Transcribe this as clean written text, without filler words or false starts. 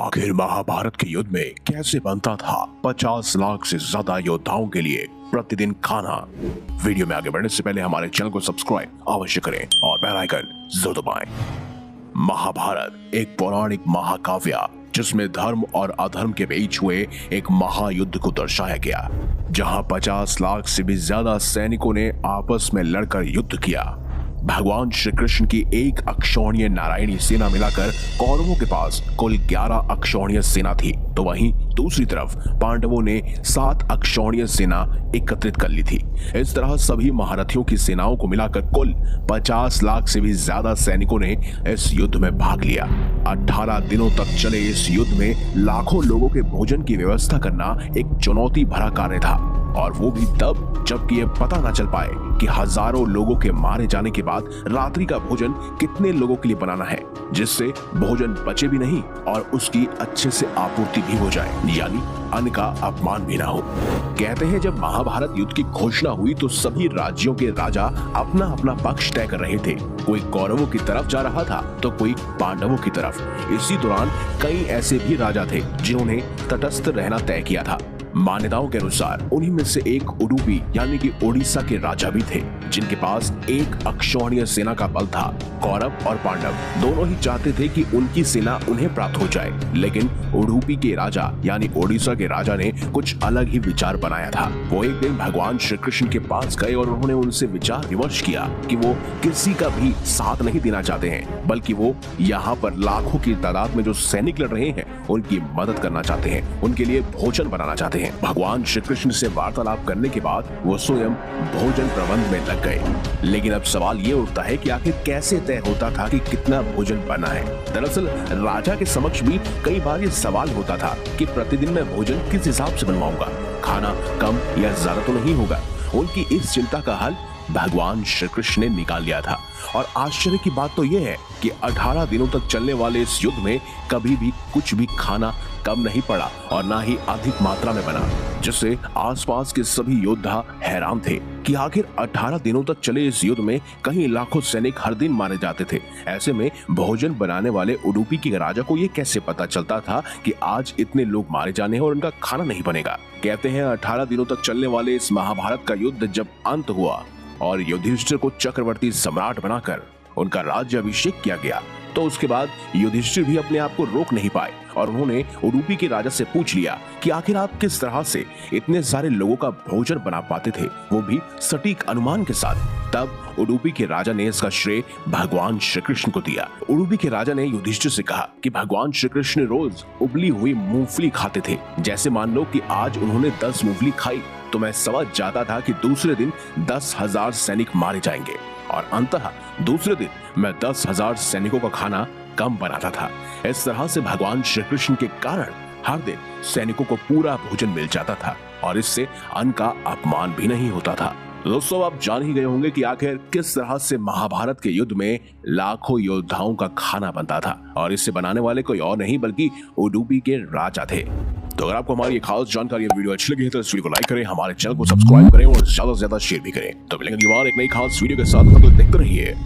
आखिर महाभारत के युद्ध में कैसे बनता था 50 लाख से ज्यादा योद्धाओं के लिए प्रतिदिन खाना। वीडियो में आगे बढ़ने से पहले हमारे चैनल को सब्सक्राइब अवश्य करें और बेल आइकन जरूर दबाएं। महाभारत एक पौराणिक महाकाव्य जिसमें धर्म और अधर्म के बीच हुए एक महायुद्ध को दर्शाया गया, जहां 50 लाख से भी ज्यादा सैनिकों ने आपस में लड़कर युद्ध किया। भगवान श्री कृष्ण की एक अक्षौहिणी नारायणी सेना मिलाकर कौरवों के पास कुल 11 अक्षौहिणी सेना थी, तो वहीं दूसरी तरफ पांडवों ने 7 अक्षौहिणी सेना एकत्रित कर ली थी। इस तरह सभी महारथियों की सेनाओं को मिलाकर कुल 50 लाख से भी ज्यादा सैनिकों ने इस युद्ध में भाग लिया। 18 दिनों तक चले इस युद्ध में लाखों लोगों के भोजन की व्यवस्था करना एक चुनौती भरा कार्य था, और वो भी तब जबकि ये पता न चल पाए कि हजारों लोगों के मारे जाने के बाद रात्रि का भोजन कितने लोगों के लिए बनाना है, जिससे भोजन बचे भी नहीं और उसकी अच्छे से आपूर्ति भी हो जाए, यानी अन्न का अपमान भी ना हो। कहते हैं जब महाभारत युद्ध की घोषणा हुई तो सभी राज्यों के राजा अपना अपना पक्ष तय कर रहे थे। कोई कौरवों की तरफ जा रहा था तो कोई पांडवों की तरफ। इसी दौरान कई ऐसे भी राजा थे जिन्होंने तटस्थ रहना तय किया था। मान्यताओं के अनुसार उन्हीं में से एक उडुपी यानी कि ओडिशा के राजा भी थे, जिनके पास एक अक्षौहिणी सेना का बल था। कौरव और पांडव दोनों ही चाहते थे कि उनकी सेना उन्हें प्राप्त हो जाए, लेकिन उडुपी के राजा यानी ओडिशा के राजा ने कुछ अलग ही विचार बनाया था। वो एक दिन भगवान श्री कृष्ण के पास गए और उन्होंने उनसे विचार विमर्श किया कि वो किसी का भी साथ नहीं देना चाहते हैं, बल्कि वो यहाँ पर लाखों की तादाद में जो सैनिक लड़ रहे हैं उनकी मदद करना चाहते हैं, उनके लिए भोजन बनाना चाहते हैं। भगवान श्री कृष्ण से वार्तालाप करने के बाद वो स्वयं भोजन प्रबंध में लग गए। लेकिन अब सवाल ये उठता है कि आखिर कैसे तय होता था कि कितना भोजन बना है। दरअसल राजा के समक्ष भी कई बार ये सवाल होता था कि प्रतिदिन मैं भोजन किस हिसाब से बनवाऊंगा, खाना कम या ज्यादा तो नहीं होगा। उनकी इस चिंता का हल भगवान श्री कृष्ण ने निकाल लिया था। और आश्चर्य की बात तो यह है कि 18 दिनों तक चलने वाले इस युद्ध में कभी भी कुछ भी खाना कम नहीं पड़ा और ना ही अधिक मात्रा में बना, जिससे आसपास के सभी योद्धा हैरान थे कि आखिर 18 दिनों तक चले इस युद्ध में कहीं लाखों सैनिक हर दिन मारे जाते थे। ऐसे में भोजन बनाने वाले उडुपी के राजा को ये कैसे पता चलता था कि आज इतने लोग मारे जाने हैं और उनका खाना नहीं बनेगा। कहते हैं 18 दिनों तक चलने वाले इस महाभारत का युद्ध जब अंत हुआ और युधिष्ठिर को चक्रवर्ती सम्राट बनाकर उनका राज्याभिषेक किया गया, तो उसके बाद युधिष्ठिर भी अपने आप को रोक नहीं पाए और उन्होंने उडुपी के राजा से पूछ लिया कि आखिर आप किस तरह से इतने सारे लोगों का भोजन बना पाते थे, वो भी सटीक अनुमान के साथ। तब उडुपी के राजा ने इसका श्रेय भगवान श्री कृष्ण को दिया। उडुपी के राजा ने युधिष्ठिर से कहा कि भगवान श्री कृष्ण रोज उबली हुई मूंगफली खाते थे। जैसे मान लो कि आज उन्होंने 10 मूंगफली खाई तो मैं समझ जाता था कि दूसरे दिन 10,000 सैनिक मारे जाएंगे, और अंततः दूसरे दिन मैं 10,000 सैनिकों का खाना कम बनाता था। इस तरह से भगवान श्री कृष्ण के कारण हर दिन सैनिकों को पूरा भोजन मिल जाता था और इससे अन्न का अपमान भी नहीं होता था। दोस्तों, आप जान ही गए होंगे कि आखिर किस तरह से महाभारत के युद्ध में लाखों योद्धाओं का खाना बनता था, और इसे बनाने वाले कोई और नहीं बल्कि उडुपी के राजा थे। तो अगर आपको हमारी खास जानकारी या वीडियो अच्छी लगी है तो इस वीडियो को लाइक करें, हमारे चैनल को सब्सक्राइब करें और ज्यादा से ज्यादा शेयर भी करें। तो मिलेंगे एक नई खास वीडियो के साथ, तब तक देखते रहिए।